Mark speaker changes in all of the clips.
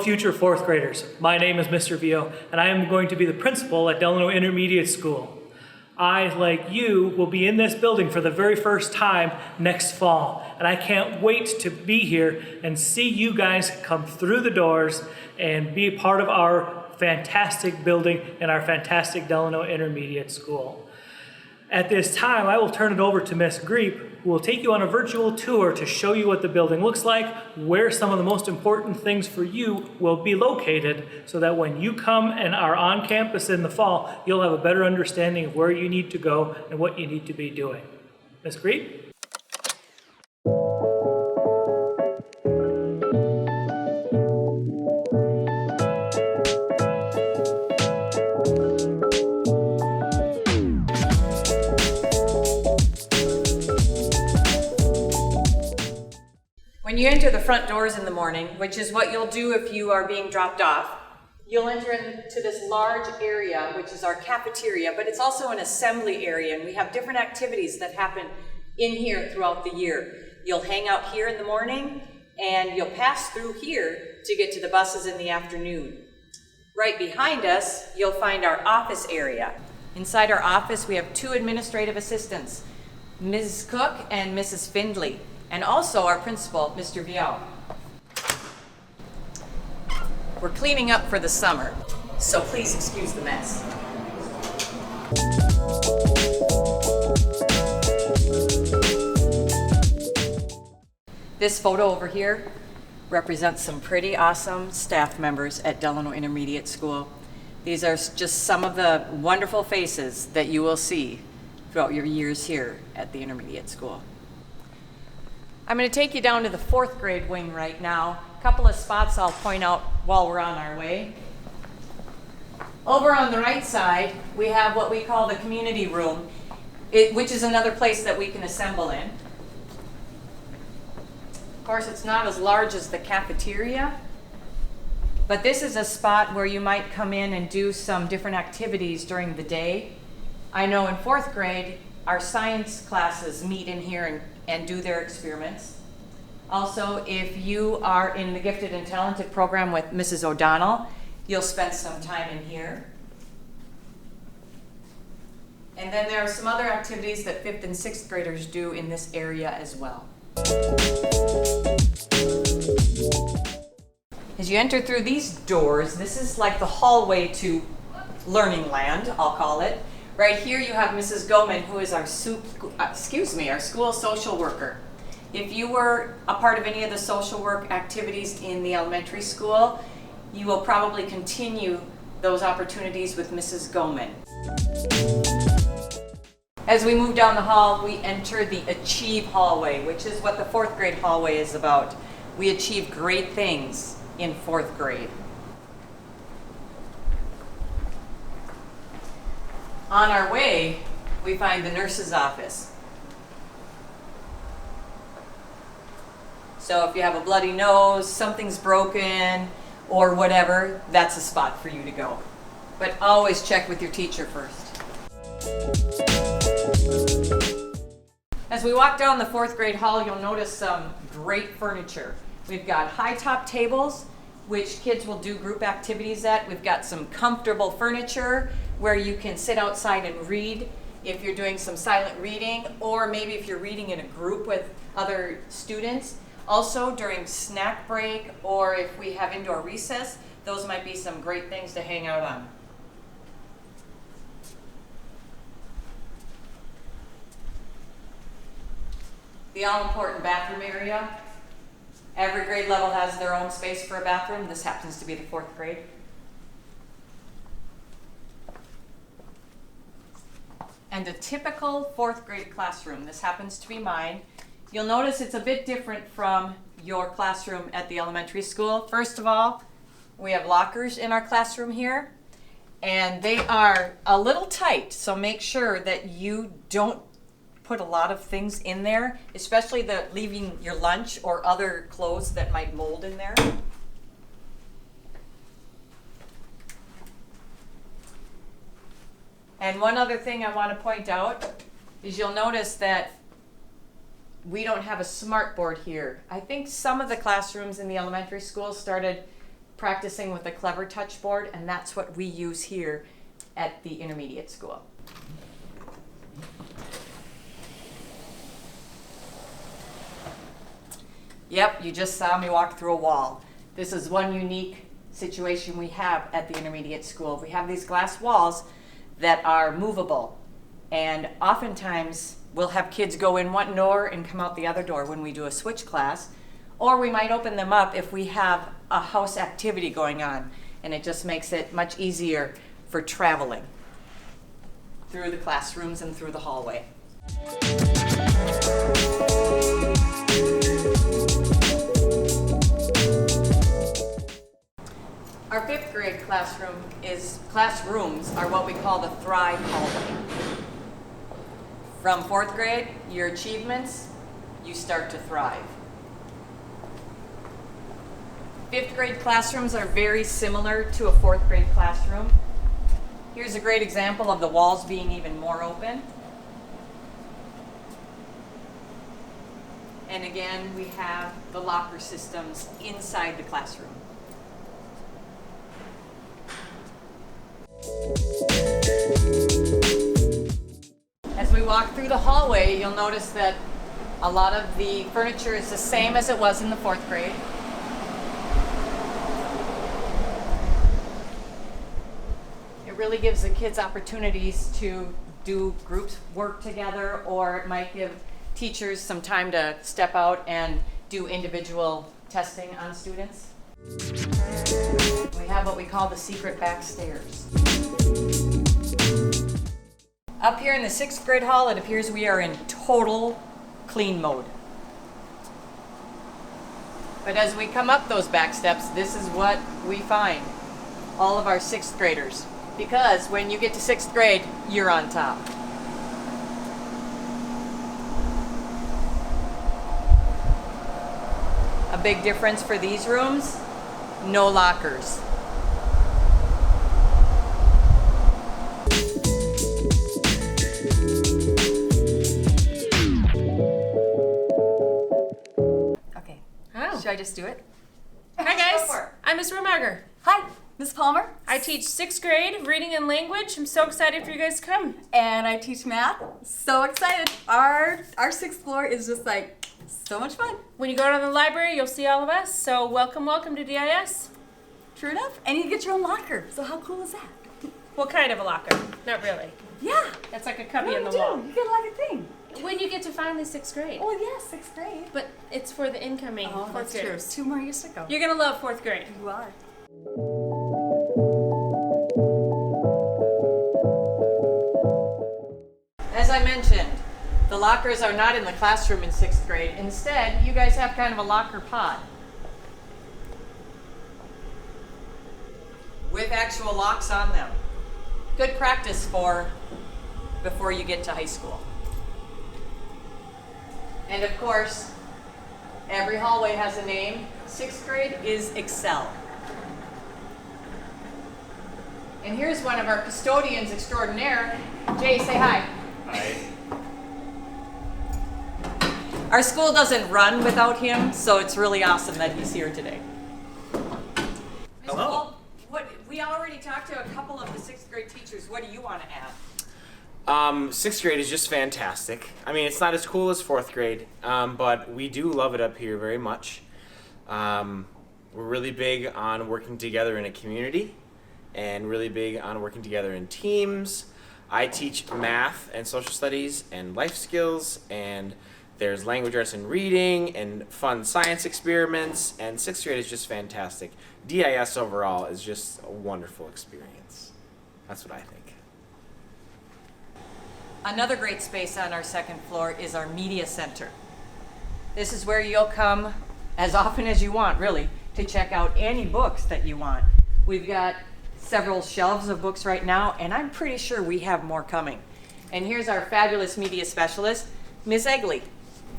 Speaker 1: future fourth graders. My name is Mr. Vio, and I am going to be the principal at Delano Intermediate School. I, like you, will be in this building for the very first time next fall, and I can't wait to be here and see you guys come through the doors and be a part of our fantastic building and our fantastic Delano Intermediate School. At this time, I will turn it over to Miss Greep, who will take you on a virtual tour to show you what the building looks like, where some of the most important things for you will be located, so that when you come and are on campus in the fall, you'll have a better understanding of where you need to go and what you need to be doing. Miss Greep?
Speaker 2: When you enter the front doors in the morning, which is what you'll do if you are being dropped off, you'll enter into this large area, which is our cafeteria, but it's also an assembly area, and we have different activities that happen in here throughout the year. You'll hang out here in the morning, and you'll pass through here to get to the buses in the afternoon. Right behind us, you'll find our office area. Inside our office, we have 2 administrative assistants, Ms. Cook and Mrs. Findley, and also our principal, Mr. Viau. We're cleaning up for the summer, so please excuse the mess. This photo over here represents some pretty awesome staff members at Delano Intermediate School. These are just some of the wonderful faces that you will see throughout your years here at the Intermediate School. I'm going to take you down to the 4th grade wing right now. A couple of spots I'll point out while we're on our way. Over on the right side, we have what we call the community room, which is another place that we can assemble in. Of course, it's not as large as the cafeteria, but this is a spot where you might come in and do some different activities during the day. I know in 4th grade, our science classes meet in here and do their experiments. Also, if you are in the Gifted and Talented program with Mrs. O'Donnell, you'll spend some time in here. And then there are some other activities that 5th and 6th graders do in this area as well. As you enter through these doors, this is like the hallway to Learning Land, I'll call it. Right here you have Mrs. Goman, who is our school social worker. If you were a part of any of the social work activities in the elementary school, you will probably continue those opportunities with Mrs. Goman. As we move down the hall, we enter the Achieve hallway, which is what the 4th grade hallway is about. We achieve great things in 4th grade. On our way, we find the nurse's office. So if you have a bloody nose, something's broken, or whatever, that's a spot for you to go. But always check with your teacher first. As we walk down the 4th grade hall, you'll notice some great furniture. We've got high top tables, which kids will do group activities at. We've got some comfortable furniture where you can sit outside and read if you're doing some silent reading, or maybe if you're reading in a group with other students. Also during snack break, or if we have indoor recess, those might be some great things to hang out on. The all-important bathroom area. Every grade level has their own space for a bathroom. This happens to be the 4th grade. And a typical 4th grade classroom. This happens to be mine. You'll notice it's a bit different from your classroom at the elementary school. First of all, we have lockers in our classroom here, and they are a little tight, so make sure that you don't put a lot of things in there, especially leaving your lunch or other clothes that might mold in there. And one other thing I want to point out is you'll notice that we don't have a smart board here. I think some of the classrooms in the elementary school started practicing with a clever touch board, and that's what we use here at the intermediate school. Yep, you just saw me walk through a wall. This is one unique situation we have at the intermediate school. We have these glass walls that are movable, and oftentimes we'll have kids go in one door and come out the other door when we do a switch class, or we might open them up if we have a house activity going on, and it just makes it much easier for traveling through the classrooms and through the hallway. Our 5th grade classrooms are what we call the Thrive hallway. From 4th grade, your achievements, you start to thrive. 5th grade classrooms are very similar to a 4th grade classroom. Here's a great example of the walls being even more open. And again, we have the locker systems inside the classroom. As we walk through the hallway, you'll notice that a lot of the furniture is the same as it was in the 4th grade. It really gives the kids opportunities to do group work together, or it might give teachers some time to step out and do individual testing on students. We have what we call the secret back stairs. Up here in the 6th grade hall, it appears we are in total clean mode. But as we come up those back steps, this is what we find. All of our 6th graders. Because when you get to 6th grade, you're on top. A big difference for these rooms, no lockers. Okay.
Speaker 3: Oh.
Speaker 2: Should I just do it?
Speaker 3: Hi guys,
Speaker 2: Go for it.
Speaker 3: I'm Miss Romager.
Speaker 4: Hi, Ms. Palmer.
Speaker 3: I teach 6th grade reading and language. I'm so excited for you guys to come.
Speaker 4: And I teach math. So excited. Our 6th floor is just like so much fun.
Speaker 3: When you go down to the library, you'll see all of us. So welcome to DIS.
Speaker 4: True enough. And you get your own locker. So how cool is that?
Speaker 3: What kind of a locker? Not really.
Speaker 4: Yeah.
Speaker 3: That's like a cubby
Speaker 4: What
Speaker 3: in
Speaker 4: do
Speaker 3: the
Speaker 4: you do?
Speaker 3: wall.
Speaker 4: You get like a thing.
Speaker 3: When you get to finally 6th grade.
Speaker 4: Oh yes, 6th grade.
Speaker 3: But it's for the incoming
Speaker 4: Oh,
Speaker 3: 4th
Speaker 4: that's true.
Speaker 3: graders.
Speaker 4: 2 more years to go.
Speaker 3: You're gonna love 4th grade.
Speaker 4: You are.
Speaker 2: As I mentioned, the lockers are not in the classroom in 6th grade. Instead, you guys have kind of a locker pod with actual locks on them. Good practice for before you get to high school. And of course, every hallway has a name. 6th grade is Excel. And here's one of our custodians extraordinaire. Jay, say hi.
Speaker 5: Hi.
Speaker 2: Our school doesn't run without him, so it's really awesome that he's here today.
Speaker 5: Hello.
Speaker 2: We already talked to a couple of the 6th grade teachers. What do you want to add?
Speaker 5: 6th grade is just fantastic. I mean, it's not as cool as 4th grade, but we do love it up here very much. We're really big on working together in a community and really big on working together in teams. I teach math and social studies and life skills, and there's language arts and reading and fun science experiments, and 6th grade is just fantastic. DIS overall is just a wonderful experience. That's what I think.
Speaker 2: Another great space on our 2nd floor is our media center. This is where you'll come as often as you want, really, to check out any books that you want. We've got several shelves of books right now, and I'm pretty sure we have more coming. And here's our fabulous media specialist, Ms. Egley.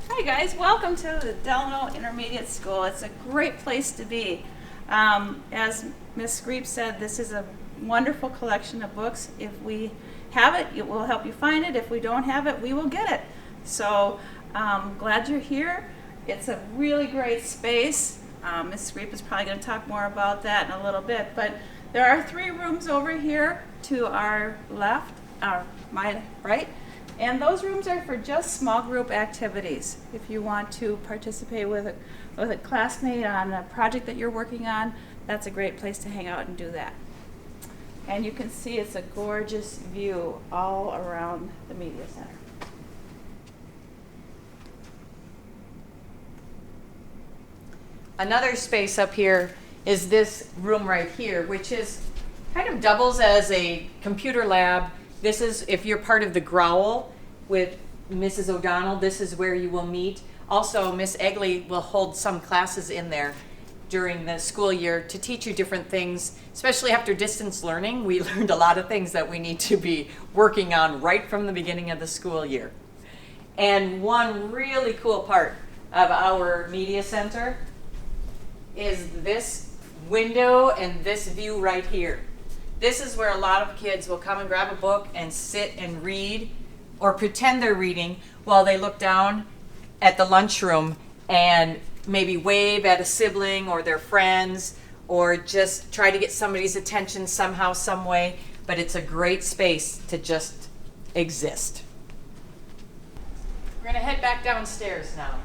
Speaker 6: Hi guys, welcome to the Delano Intermediate School. It's a great place to be. As Ms. Screep said, this is a wonderful collection of books. If we have it, it will help you find it. If we don't have it, we will get it. So glad you're here. It's a really great space. Ms. Screep is probably going to talk more about that in a little bit, but there are 3 rooms over here to our left, my right, and those rooms are for just small group activities. If you want to participate with a classmate on a project that you're working on, that's a great place to hang out and do that. And you can see it's a gorgeous view all around the media center.
Speaker 2: Another space up here is this room right here, which is kind of doubles as a computer lab. This is, if you're part of the Growl with Mrs. O'Donnell, this is where you will meet. Also, Miss Egley will hold some classes in there during the school year to teach you different things, especially after distance learning. We learned a lot of things that we need to be working on right from the beginning of the school year. And one really cool part of our media center is this window and this view right here. This is where a lot of kids will come and grab a book and sit and read or pretend they're reading while they look down at the lunchroom and maybe wave at a sibling or their friends or just try to get somebody's attention somehow, some way. But it's a great space to just exist. We're going to head back downstairs now.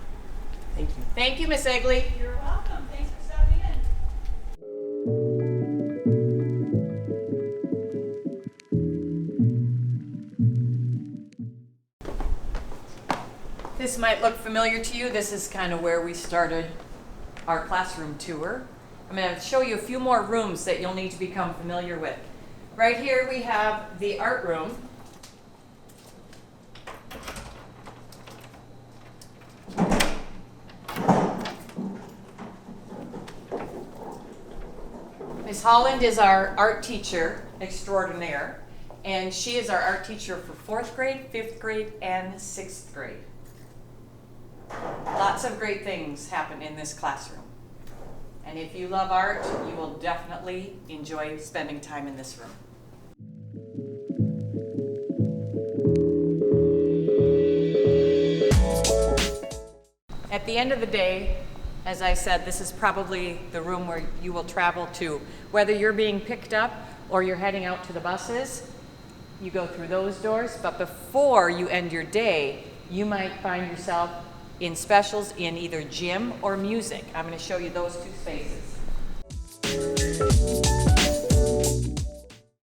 Speaker 2: Thank you. Thank you, Miss Egley.
Speaker 6: You're welcome. Thanks for stopping in.
Speaker 2: This might look familiar to you. This is kind of where we started our classroom tour. I'm going to show you a few more rooms that you'll need to become familiar with. Right here we have the art room. Miss Holland is our art teacher extraordinaire, and she is our art teacher for 4th grade, 5th grade, and 6th grade. Lots of great things happen in this classroom. And if you love art, you will definitely enjoy spending time in this room. At the end of the day, as I said, this is probably the room where you will travel to. Whether you're being picked up or you're heading out to the buses, you go through those doors. But before you end your day, you might find yourself in specials in either gym or music. I'm going to show you those 2 spaces.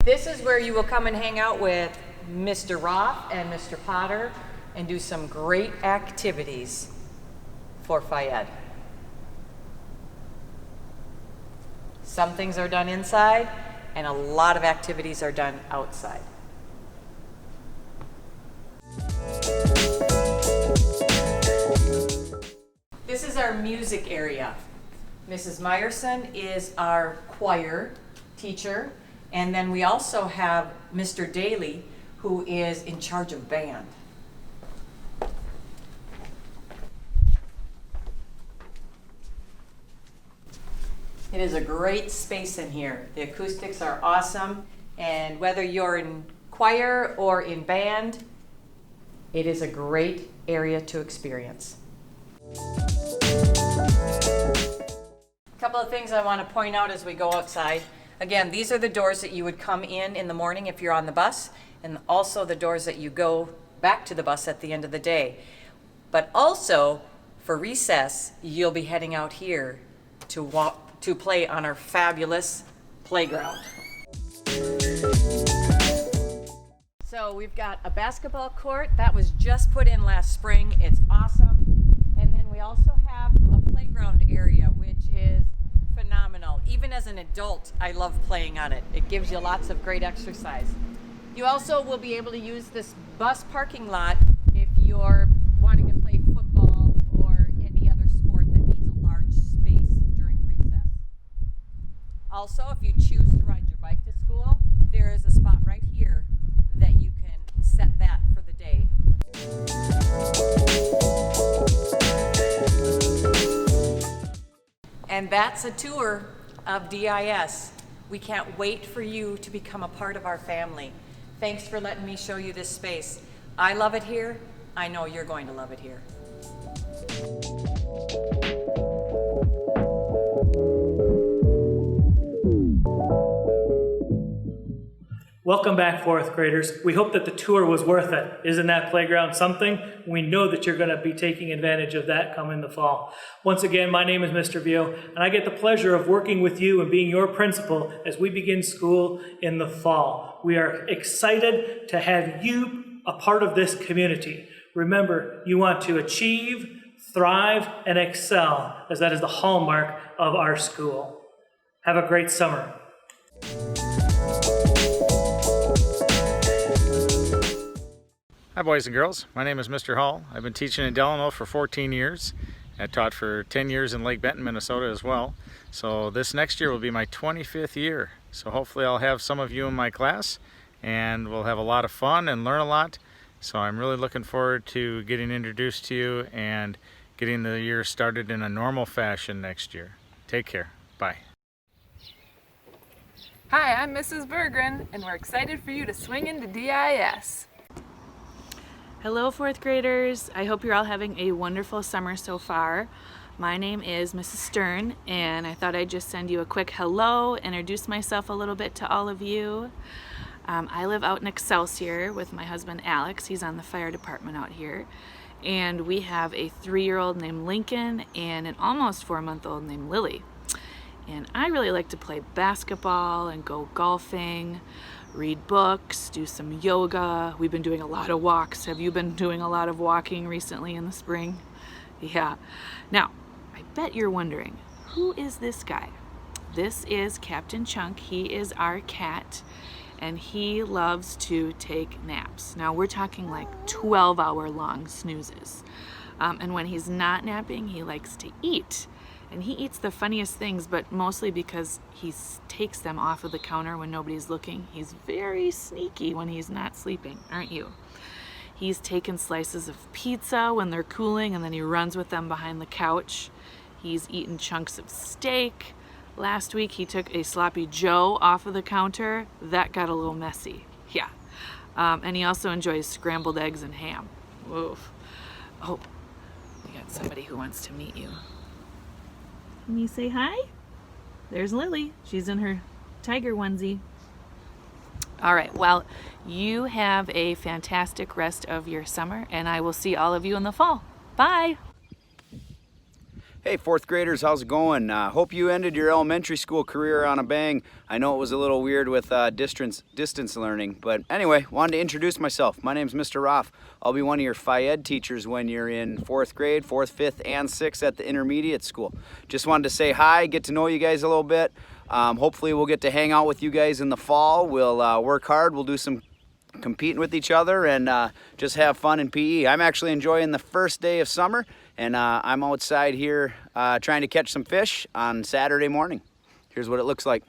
Speaker 2: This is where you will come and hang out with Mr. Roth and Mr. Potter and do some great activities for Fayed. Some things are done inside and a lot of activities are done outside. This is our music area. Mrs. Meyerson is our choir teacher, and then we also have Mr. Daly, who is in charge of band. It is a great space in here. The acoustics are awesome, and whether you're in choir or in band, it is a great area to experience. A couple of things I want to point out as we go outside. Again, these are the doors that you would come in the morning if you're on the bus, and also the doors that you go back to the bus at the end of the day. But also, for recess, you'll be heading out here to play on our fabulous playground. So we've got a basketball court that was just put in last spring. It's awesome. And then we also have a playground area, which is phenomenal. Even as an adult, I love playing on it. It gives you lots of great exercise. You also will be able to use this bus parking lot if you're wanting to play football or any other sport that needs a large space during recess. Also, if you choose to ride your bike to school, there is a spot right here that you can set that for the day. And that's a tour of DIS. We can't wait for you to become a part of our family. Thanks for letting me show you this space. I love it here. I know you're going to love it here.
Speaker 1: Welcome back, fourth graders. We hope that the tour was worth it. Isn't that playground something? We know that you're going to be taking advantage of that come in the fall. Once again, my name is Mr. Vio, and I get the pleasure of working with you and being your principal as we begin school in the fall. We are excited to have you a part of this community. Remember, you want to achieve, thrive, and excel, as that is the hallmark of our school. Have a great summer.
Speaker 7: Hi boys and girls, my name is Mr. Hall. I've been teaching in Delano for 14 years. I taught for 10 years in Lake Benton, Minnesota as well. So this next year will be my 25th year. So hopefully I'll have some of you in my class and we'll have a lot of fun and learn a lot. So I'm really looking forward to getting introduced to you and getting the year started in a normal fashion next year. Take care. Bye.
Speaker 8: Hi, I'm Mrs. Berggren, and we're excited for you to swing into DIS.
Speaker 9: Hello, fourth graders. I hope you're all having a wonderful summer so far. My name is Mrs. Stern, and I thought I'd just send you a quick hello, introduce myself a little bit to all of you. I live out in Excelsior with my husband Alex. He's on the fire department out here. And we have a 3-year-old named Lincoln and an almost 4-month-old named Lily. And I really like to play basketball and go golfing, read books, do some yoga. We've been doing a lot of walks. Have you been doing a lot of walking recently in the spring? Yeah. Now, I bet you're wondering, who is this guy? This is Captain Chunk. He is our cat, and he loves to take naps. Now, we're talking like 12-hour long snoozes. And when he's not napping, he likes to eat. And he eats the funniest things, but mostly because he takes them off of the counter when nobody's looking. He's very sneaky when he's not sleeping, aren't you? He's taken slices of pizza when they're cooling, and then he runs with them behind the couch. He's eaten chunks of steak. Last week he took a sloppy Joe off of the counter. That got a little messy, yeah. And he also enjoys scrambled eggs and ham. Oof. Oh, we got somebody who wants to meet you. Can you say hi? There's Lily. She's in her tiger onesie. All right, well, you have a fantastic rest of your summer, and I will see all of you in the fall. Bye.
Speaker 10: Hey, fourth graders, how's it going? Hope you ended your elementary school career on a bang. I know it was a little weird with distance learning, but anyway, wanted to introduce myself. My name's Mr. Roth. I'll be one of your Phi-Ed teachers when you're in 4th grade, 4th, 5th, and 6th at the intermediate school. Just wanted to say hi, get to know you guys a little bit. Hopefully we'll get to hang out with you guys in the fall. We'll work hard, we'll do some competing with each other, and just have fun in PE. I'm actually enjoying the first day of summer, and I'm outside here trying to catch some fish on Saturday morning. Here's what it looks like.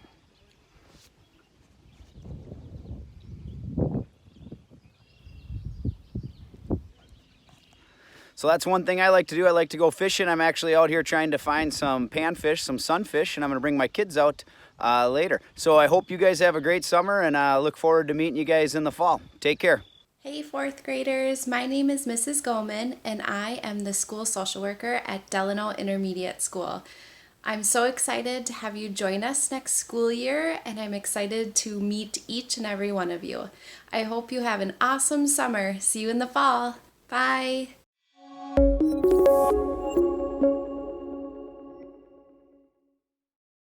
Speaker 10: So that's one thing I like to do. I like to go fishing. I'm actually out here trying to find some panfish, some sunfish, and I'm going to bring my kids out later. So I hope you guys have a great summer, and I look forward to meeting you guys in the fall. Take care.
Speaker 11: Hey, fourth graders. My name is Mrs. Goldman, and I am the school social worker at Delano Intermediate School. I'm so excited to have you join us next school year, and I'm excited to meet each and every one of you. I hope you have an awesome summer. See you in the fall. Bye.